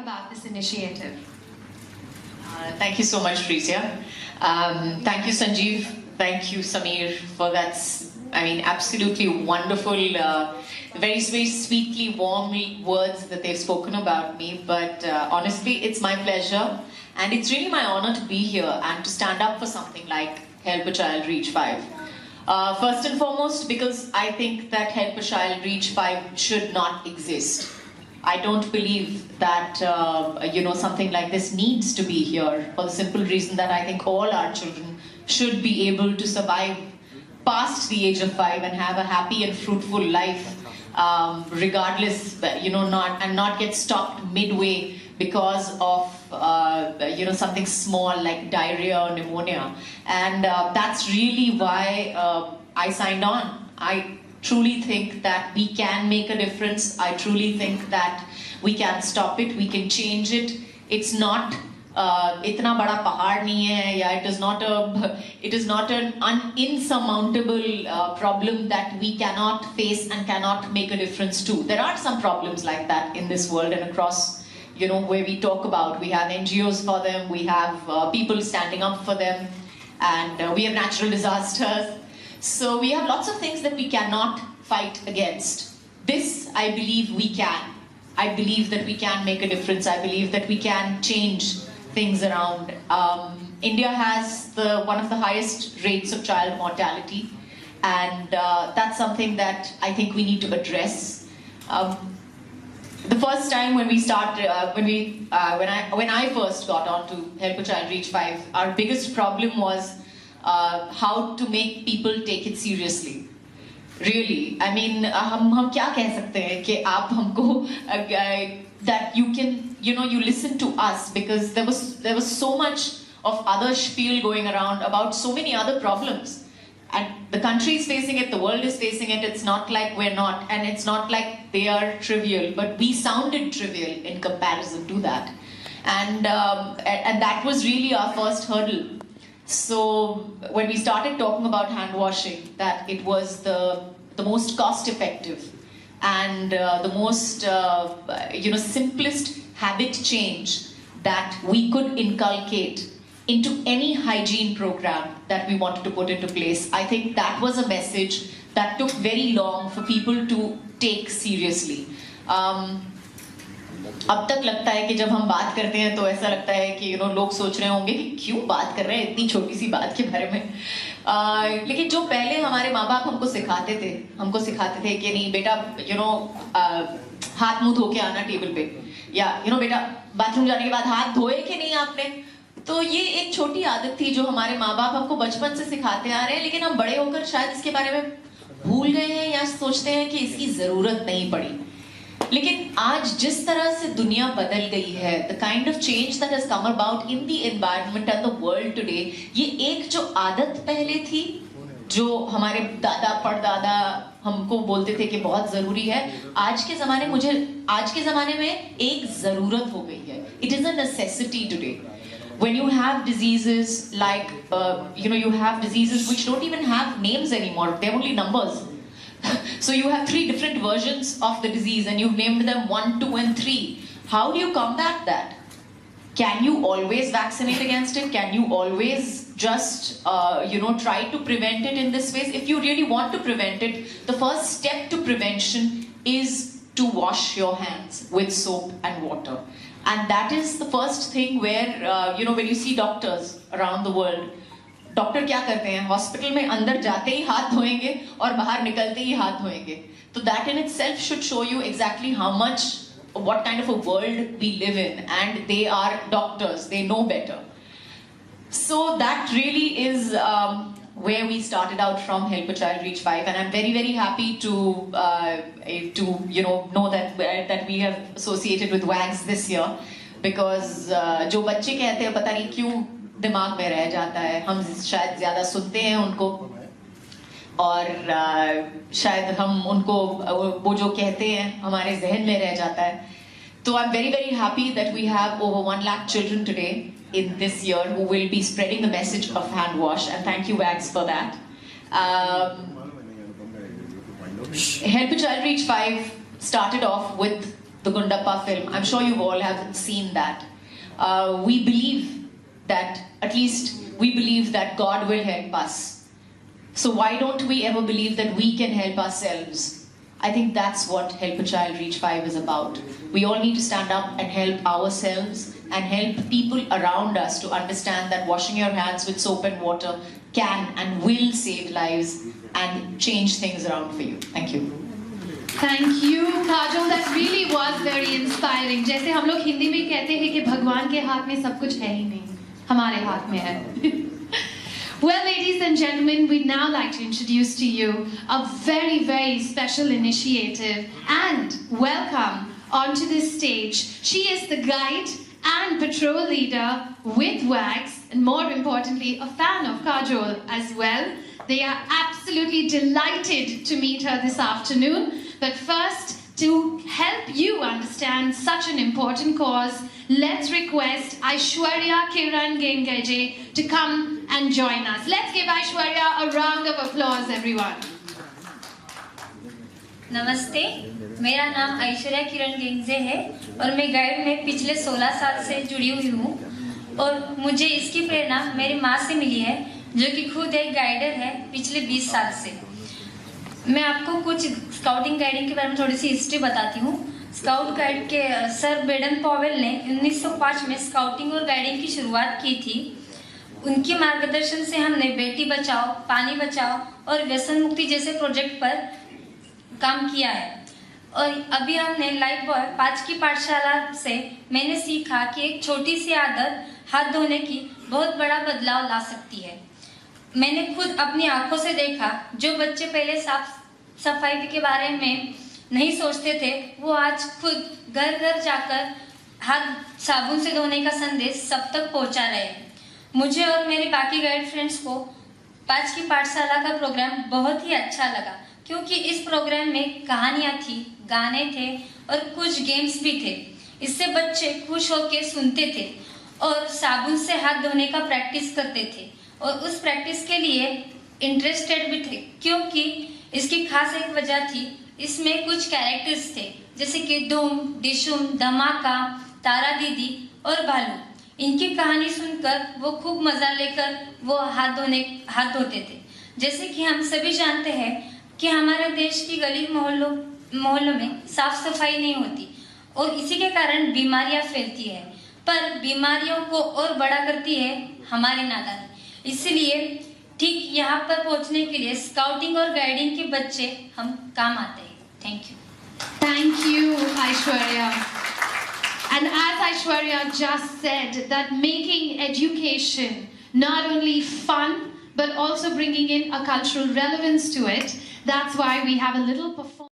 about this initiative? Thank you so much, Preetya. Thank you, Sanjeev. Thank you, Samir, for that, absolutely wonderful, very, very sweetly warm words that they've spoken about me. But honestly, it's my pleasure. And it's really my honor to be here and to stand up for something like Help a Child Reach 5. First and foremost, because I think that Help a Child Reach 5 should not exist. I don't believe that something like this needs to be here, for the simple reason that I think all our children should be able to survive past the age of 5 and have a happy and fruitful life, regardless, not get stopped midway because of something small like diarrhea or pneumonia. And that's really why I signed on. I truly think that we can make a difference. I truly think that we can stop it, we can change it. It's not itna bada pahad nahi hai, ya it is not an insurmountable problem that we cannot face and cannot make a difference to. There are some problems like that in this world and across, where we talk about. We have NGOs for them, we have people standing up for them, and we have natural disasters. So we have lots of things that we cannot fight against. This, I believe we can. I believe that we can make a difference. I believe that we can change things around. India has one of the highest rates of child mortality, and that's something that I think we need to address. The first time when we started, when I first got on to Help a Child Reach 5, our biggest problem was how to make people take it seriously. Really, हम क्या कह सकते हैं कि आप हमको that you can, you listen to us, because there was so much of other spiel going around about so many other problems. And the country is facing it, the world is facing it. It's not like we're not, and it's not like they are trivial, but we sounded trivial in comparison to that. And that was really our first hurdle. So when we started talking about hand washing, that it was the most cost effective and the most simplest habit change that we could inculcate into any hygiene program that we wanted to put into place. I think that was a message that took very long for people to take seriously. अब तक लगता है कि जब हम बात करते हैं तो ऐसा लगता है कि लोग सोच रहे होंगे कि क्यों बात कर रहे हैं इतनी छोटी सी बात के बारे में। लेकिन जो पहले हमारे माँ बाप हमको सिखाते थे कि नहीं बेटा हाथ मुंह धो के आना टेबल पे, या बेटा बाथरूम जाने के बाद हाथ धोए कि नहीं आपने। तो ये एक छोटी आदत थी जो हमारे माँ बाप हमको बचपन से सिखाते आ रहे हैं, लेकिन हम बड़े होकर शायद इसके बारे में भूल गए हैं या सोचते हैं कि इसकी जरूरत नहीं पड़ी। लेकिन आज जिस तरह से दुनिया बदल गई है, the kind of change that has come about in the environment and the world today, ये एक जो आदत पहले थी, जो हमारे दादा परदादा हमको बोलते थे कि बहुत जरूरी है, आज के ज़माने में एक जरूरत हो गई है. It is a necessity today. When you have diseases like, you have diseases which don't even have names anymore, they're only numbers. So you have 3 different versions of the disease and you've named them 1, 2 and 3. How do you combat that? Can you always vaccinate against it? Can you always just, try to prevent it in this way? If you really want to prevent it, the first step to prevention is to wash your hands with soap and water. And that is the first thing where, when you see doctors around the world, doctor क्या करते हैं? Hospital में अंदर जाते ही हाथ धोएंगे और बाहर निकलते ही हाथ धोएंगे. तो that in itself should show you exactly how much, what kind of a world we live in, and they are doctors, they know better. So that really is where we started out from Help a Child Reach 5, and I'm very, very happy to know that we have associated with WAGS this year, because जो बच्चे कहते हैं पता नहीं क्यों दिमाग में रह जाता है, हम शायद ज़्यादा सुनते हैं उनको और शायद हम उनको वो जो कहते हैं हमारे जहन में रह जाता है. So I'm very, very happy that we have over 1 lakh children today in this year who will be spreading the message of hand wash, and thank you WAGS for that. Help a Child Reach 5 started off with the Gundappa film. I'm sure you all have seen that. We believe that, at least we believe that God will help us. So why don't we ever believe that we can help ourselves? I think that's what Help a Child Reach 5 is about. We all need to stand up and help ourselves and help people around us to understand that washing your hands with soap and water can and will save lives and change things around for you. Thank you. Thank you, Kajol. That really was very inspiring. जैसे हम लोग हिंदी में कहते हैं कि भगवान के हाथ में सब कुछ है ही नहीं, हमारे हाथ में है. Well, ladies and gentlemen, we'd now like to introduce to you a very, very special initiative and welcome onto this stage. She is the guide and patrol leader with WAGS, and more importantly, a fan of Kajol as well. They are absolutely delighted to meet her this afternoon. But first, to help you understand such an important cause, let's request Aishwarya Kiran Gengeje to come and join us. Let's give Aishwarya a round of applause, everyone. नमस्ते, मेरा नाम ऐश्वर्या किरण गेंगजे है और मैं guide में पिछले 16 साल से जुड़ी हुई हूँ और मुझे इसकी प्रेरणा मेरी माँ से मिली है जो कि खुद एक गाइडर है पिछले 20 साल से. मैं आपको कुछ स्काउटिंग गाइडिंग के बारे में थोड़ी सी हिस्ट्री बताती हूँ. स्काउट गाइड के सर बेडन पॉवेल ने 1905 में स्काउटिंग और गाइडिंग की शुरुआत की थी. उनके मार्गदर्शन से हमने बेटी बचाओ, पानी बचाओ और व्यसन मुक्ति जैसे प्रोजेक्ट पर काम किया है. और अभी हमने लाइफ बॉय 5 की पाठशाला से मैंने सीखा कि एक छोटी सी आदत हाथ धोने की बहुत बड़ा बदलाव ला सकती है. मैंने खुद अपनी आंखों से देखा जो बच्चे पहले साफ सफाई के बारे में नहीं सोचते थे, वो आज खुद घर घर जाकर हाथ साबुन से धोने का संदेश सब तक पहुंचा रहे हैं. मुझे और मेरे बाकी गाइड फ्रेंड्स को 5 की पाठशाला का प्रोग्राम बहुत ही अच्छा लगा क्योंकि इस प्रोग्राम में कहानियाँ थी, गाने थे और कुछ गेम्स भी थे. इससे बच्चे खुश होकर सुनते थे और साबुन से हाथ धोने का प्रैक्टिस करते थे और उस प्रैक्टिस के लिए इंटरेस्टेड भी थे क्योंकि इसकी खास एक वजह थी. इसमें कुछ कैरेक्टर्स थे जैसे कि धूम, डिशुम, धमाका, तारा दीदी और भालू. इनकी कहानी सुनकर वो खूब मजा लेकर वो हाथ धोते थे. जैसे कि हम सभी जानते हैं कि हमारे देश की गली मोहल्लों में साफ सफाई नहीं होती और इसी के कारण बीमारियां फैलती है. पर बीमारियों को और बड़ा करती है हमारी नादानी. इसलिए ठीक यहाँ पर पहुँचने के लिए स्काउटिंग और गाइडिंग के बच्चे हम काम आते हैं. Thank you. Thank you, Aishwarya. And as Aishwarya just said, that making education not only fun, but also bringing in a cultural relevance to it, that's why we have a little performance.